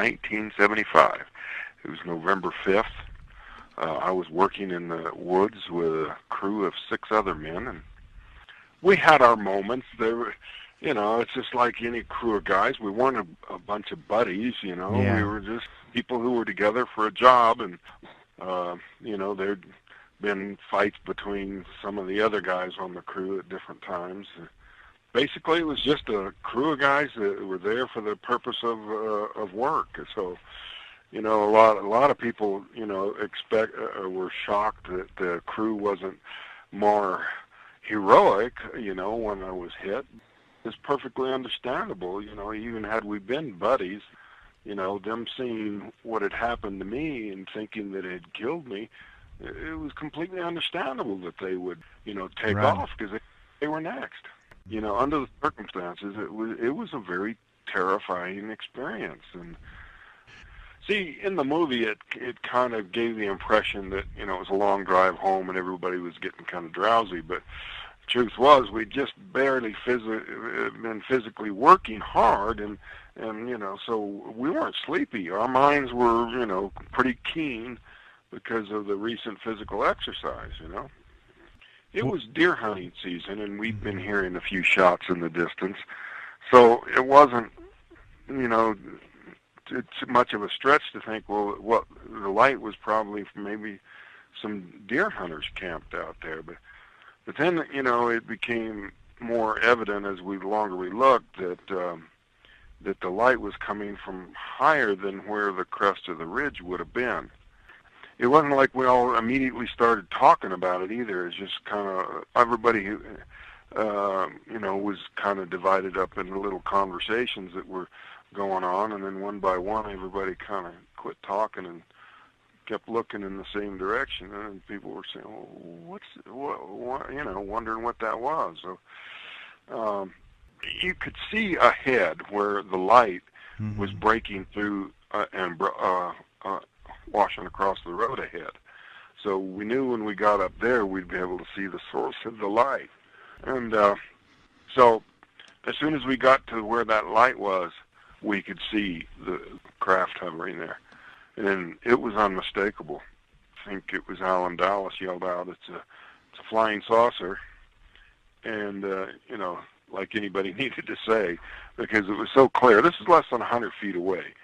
1975. It was November 5th. I was working in the woods with a crew of 6 other men, and we had our moments. There were, it's just like any crew of guys. We weren't a bunch of buddies, Yeah. We were just people who were together for a job, and, there'd been fights between some of the other guys on the crew at different times. Basically, it was just a crew of guys that were there for the purpose of work. So, a lot of people, were shocked that the crew wasn't more heroic, when I was hit. It's perfectly understandable, even had we been buddies, them seeing what had happened to me and thinking that it had killed me, it was completely understandable that they would, take Right. off because they were next. Under the circumstances, it was a very terrifying experience. And see, in the movie, it kind of gave the impression that, it was a long drive home and everybody was getting kind of drowsy. But the truth was, we'd just barely been physically working hard, and so we weren't sleepy. Our minds were, pretty keen because of the recent physical exercise, It was deer hunting season, and we'd been hearing a few shots in the distance. So it wasn't, it's much of a stretch to think, well, the light was probably maybe some deer hunters camped out there. But then, it became more evident as longer we looked that the light was coming from higher than where the crest of the ridge would have been. It wasn't like we all immediately started talking about it either. It's just kind of everybody who, was kind of divided up into little conversations that were going on, and then one by one, everybody kind of quit talking and kept looking in the same direction, and people were saying, wondering what that was. So you could see ahead where the light was breaking through and washing across the road ahead. So we knew when we got up there, we'd be able to see the source of the light. And so as soon as we got to where that light was, we could see the craft hovering there. And it was unmistakable. I think it was Alan Dallas yelled out, it's a flying saucer. And, like anybody needed to say, because it was so clear. This is less than 100 feet away,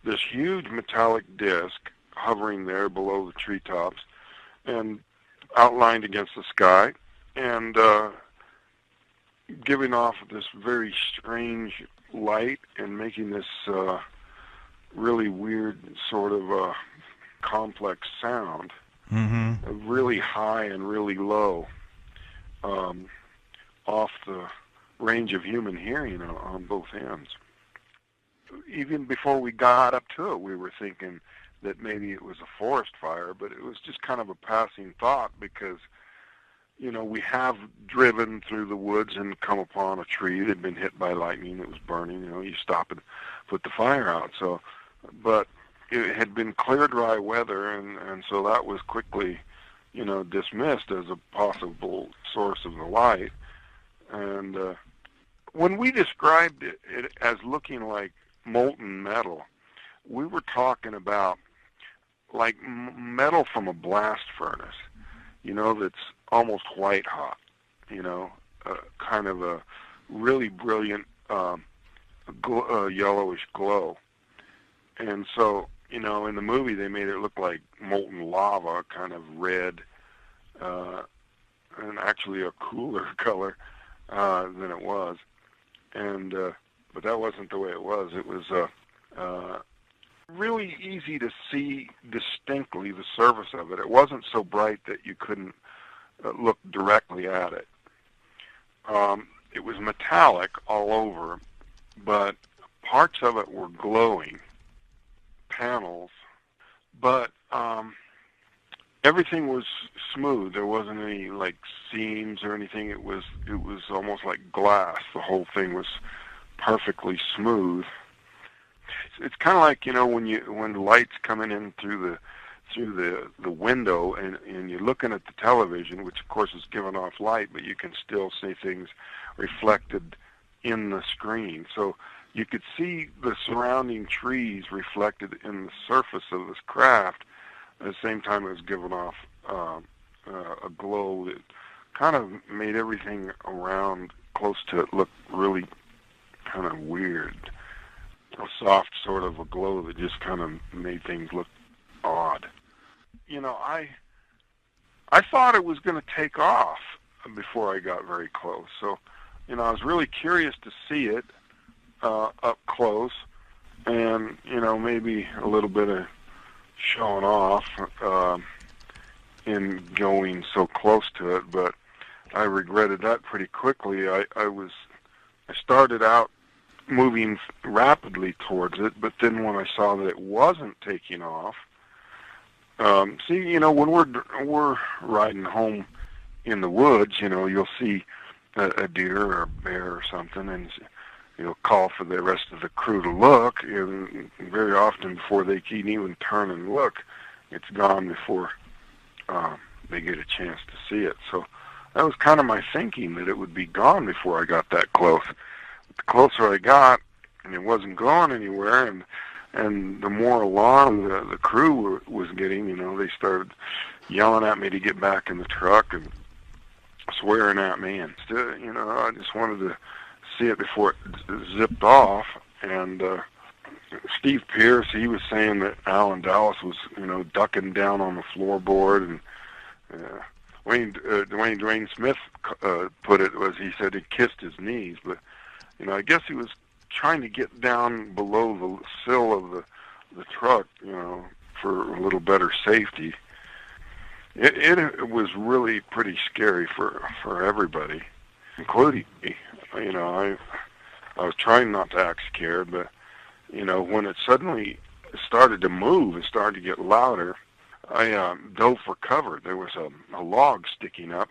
This huge metallic disc hovering there below the treetops and outlined against the sky and giving off this very strange light and making this really weird sort of complex sound, really high and really low, off the range of human hearing on both ends. Even before we got up to it, we were thinking that maybe it was a forest fire, but it was just kind of a passing thought because, we have driven through the woods and come upon a tree that had been hit by lightning that was burning. You stop and put the fire out. So, but it had been clear, dry weather, and so that was quickly, dismissed as a possible source of the light. And when we described it as looking like molten metal, we were talking about like metal from a blast furnace, that's almost white hot, kind of a really brilliant yellowish glow. And so, in the movie they made it look like molten lava, kind of red, and actually a cooler color than it was. And but that wasn't the way it was. It was really easy to see distinctly the surface of it. It wasn't so bright that you couldn't look directly at it. It was metallic all over, but parts of it were glowing, panels, but everything was smooth. There wasn't any like seams or anything. It was almost like glass. The whole thing was perfectly smooth. It's kind of like, when the light's coming in through the window and you're looking at the television, which of course is giving off light, but you can still see things reflected in the screen. So, you could see the surrounding trees reflected in the surface of this craft. At the same time, it was giving off a glow that kind of made everything around close to it look really kind of weird. A soft sort of a glow that just kind of made things look odd. You know, I thought it was going to take off before I got very close. So, you know, I was really curious to see it up close, and, you know, maybe a little bit of showing off in going so close to it, but I regretted that pretty quickly. I started out moving rapidly towards it, but then when I saw that it wasn't taking off, see, you know, when we're riding home in the woods, you know, you'll see a deer or a bear or something, and you'll call for the rest of the crew to look, and very often before they can even turn and look, it's gone before they get a chance to see it. So that was kind of my thinking, that it would be gone before I got that close. But the closer I got, and it wasn't going anywhere, and the more alarmed the crew was getting, you know, they started yelling at me to get back in the truck and swearing at me, and you know, I just wanted to see it before it zipped off. And Steve Pierce, he was saying that Alan Dallas was, you know, ducking down on the floorboard, and Dwayne Smith put it was, he said he kissed his knees, but, you know, I guess he was trying to get down below the sill of the truck, you know, for a little better safety. It was really pretty scary for everybody, including me. You know, I was trying not to act scared, but, you know, when it suddenly started to move and started to get louder, I dove for cover. There was a log sticking up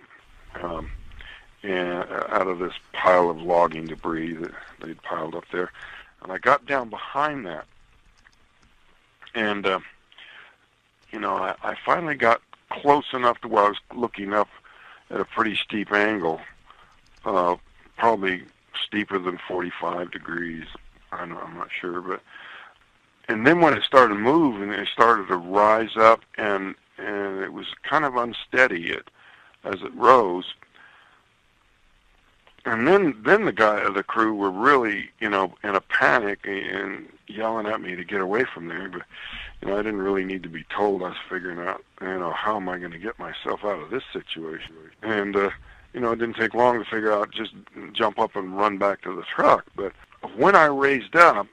and out of this pile of logging debris that they'd piled up there. And I got down behind that. And, you know, I finally got close enough to where I was looking up at a pretty steep angle, probably steeper than 45 degrees. I'm not sure, but and then when it started moving, it started to rise up, and it was kind of unsteady as it rose. And then the crew were really, you know, in a panic and yelling at me to get away from there. But, you know, I didn't really need to be told. I was figuring out, you know, how am I going to get myself out of this situation? And, you know, it didn't take long to figure out, just jump up and run back to the truck. But when I raised up,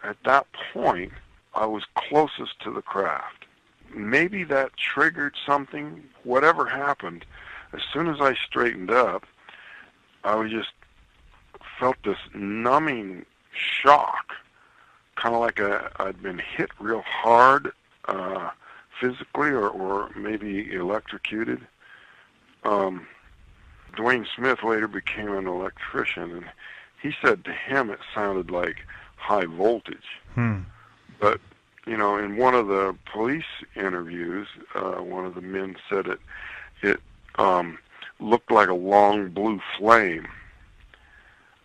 at that point, I was closest to the craft. Maybe that triggered something. Whatever happened, as soon as I straightened up, I just felt this numbing shock, kind of like I'd been hit real hard physically, or maybe electrocuted. Dwayne Smith later became an electrician, and he said to him it sounded like high voltage. But, you know, in one of the police interviews, one of the men said it looked like a long blue flame.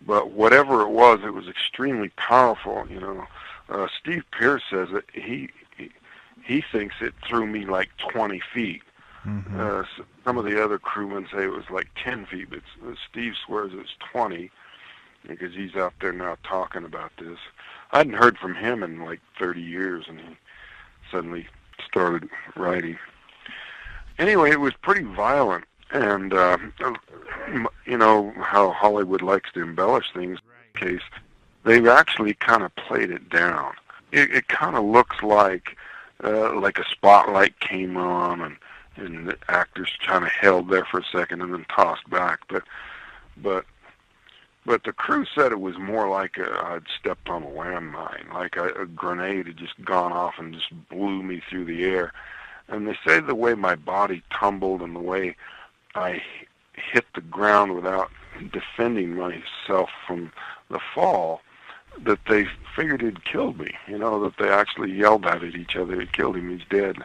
But whatever it was extremely powerful. You know, Steve Pierce says that he thinks it threw me like 20 feet. Some of the other crewmen say it was like 10 feet, but Steve swears it's 20 because he's out there now talking about this. I hadn't heard from him in like 30 years, and he suddenly started writing. Anyway, it was pretty violent, and you know how Hollywood likes to embellish things. In case they actually kind of played it down. It kind of looks like a spotlight came on, and the actors kind of held there for a second and then tossed back. But the crew said it was more like I'd stepped on a landmine, like a grenade had just gone off and just blew me through the air. And they say the way my body tumbled and the way I hit the ground without defending myself from the fall, that they figured he'd killed me. You know, that they actually yelled at each other, "He killed him, he's dead."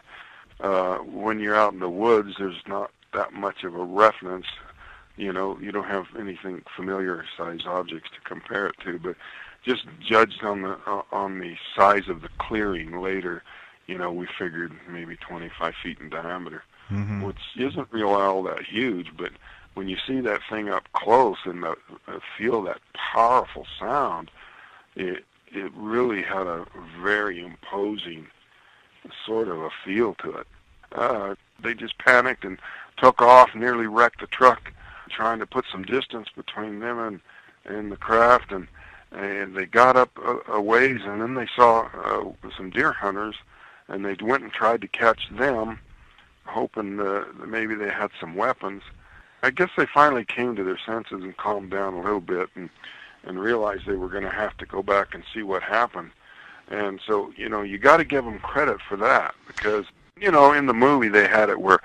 When you're out in the woods, there's not that much of a reference. You know, you don't have anything familiar-sized objects to compare it to, but just judged on the size of the clearing later, we figured maybe 25 feet in diameter, which isn't real all that huge, but when you see that thing up close and feel that powerful sound, it really had a very imposing sort of a feel to it. They just panicked and took off, nearly wrecked the truck, trying to put some distance between them and the craft, and they got up a ways, and then they saw some deer hunters, and they went and tried to catch them, hoping that maybe they had some weapons. I guess they finally came to their senses and calmed down a little bit and realized they were going to have to go back and see what happened. And so, you got to give them credit for that, because, in the movie they had it where,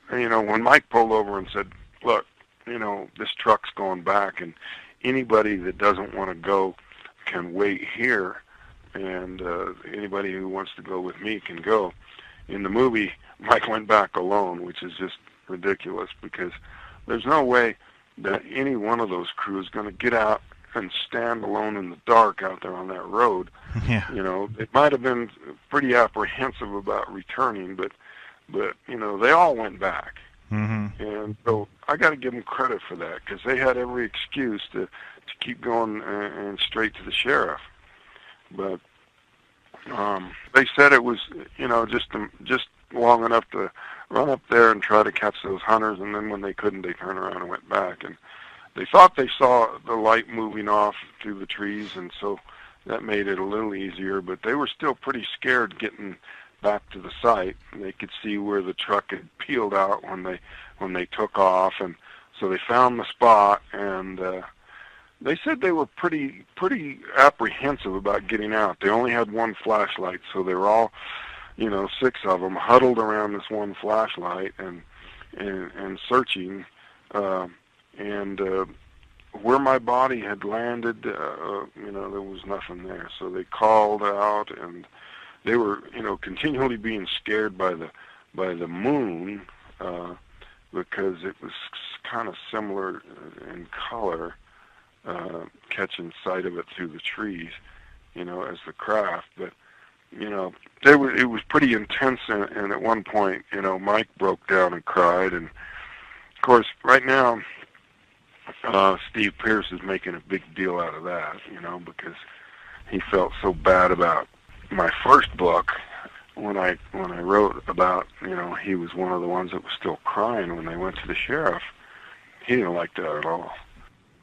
when Mike pulled over and said, look, this truck's going back, and anybody that doesn't want to go can wait here, and anybody who wants to go with me can go. In the movie, Mike went back alone, which is just ridiculous, because there's no way that any one of those crews is going to get out and stand alone in the dark out there on that road. Yeah. It might have been pretty apprehensive about returning, but they all went back. And so I got to give them credit for that, because they had every excuse to keep going and straight to the sheriff. But they said it was just long enough to run up there and try to catch those hunters, and then when they couldn't, they turned around and went back. And they thought they saw the light moving off through the trees, and so that made it a little easier, but they were still pretty scared getting back to the site. They could see where the truck had peeled out when they took off, and so they found the spot, and they said they were pretty apprehensive about getting out. They only had one flashlight, so they were all, 6 of them huddled around this one flashlight and searching, and where my body had landed, there was nothing there. So they called out, and they were, continually being scared by the moon, because it was kind of similar in color, catching sight of it through the trees, as the craft. But it was pretty intense, and at one point, Mike broke down and cried. And of course, right now, Steve Pierce is making a big deal out of that, because he felt so bad about my first book when I wrote about, he was one of the ones that was still crying when they went to the sheriff. He didn't like that at all.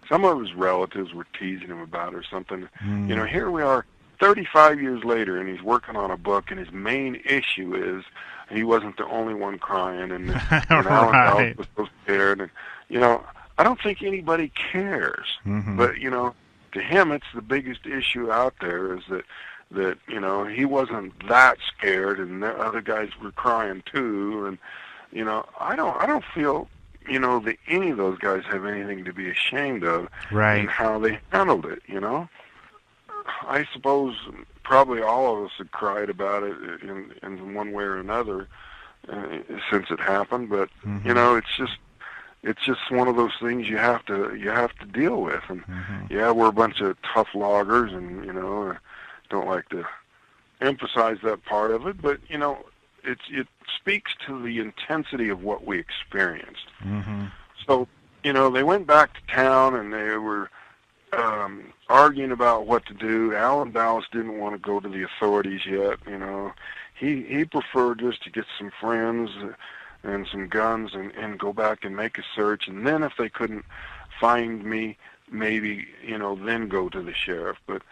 Some of his relatives were teasing him about it or something. Here we are 35 years later, and he's working on a book, and his main issue is he wasn't the only one crying, and Alan Dowd was so scared. And, I don't think anybody cares. But, to him, it's the biggest issue out there, is that he wasn't that scared, and the other guys were crying too. And, I don't feel, that any of those guys have anything to be ashamed of in how they handled it, I suppose probably all of us had cried about it in one way or another since it happened, but it's just one of those things you have to deal with. And yeah, we're a bunch of tough loggers, and I don't like to emphasize that part of it, but it speaks to the intensity of what we experienced. So they went back to town, and they were arguing about what to do. Alan Dallas didn't want to go to the authorities yet. He preferred just to get some friends and some guns and go back and make a search, and then if they couldn't find me, maybe then go to the sheriff. But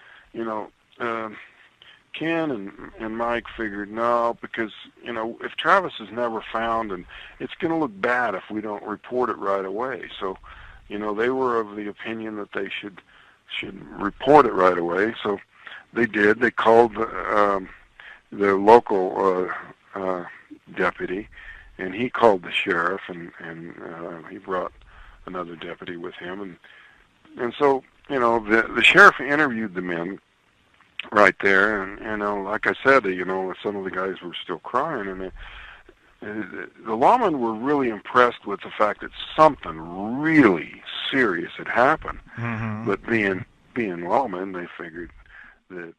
Ken and Mike figured no, because if Travis is never found, and it's going to look bad if we don't report it right away. So they were of the opinion that they should report it right away. So they did. They called the local deputy, and he called the sheriff, and he brought another deputy with him, and so the sheriff interviewed the men right there, and like I said, some of the guys were still crying, and the lawmen were really impressed with the fact that something really serious had happened. But being lawmen, they figured that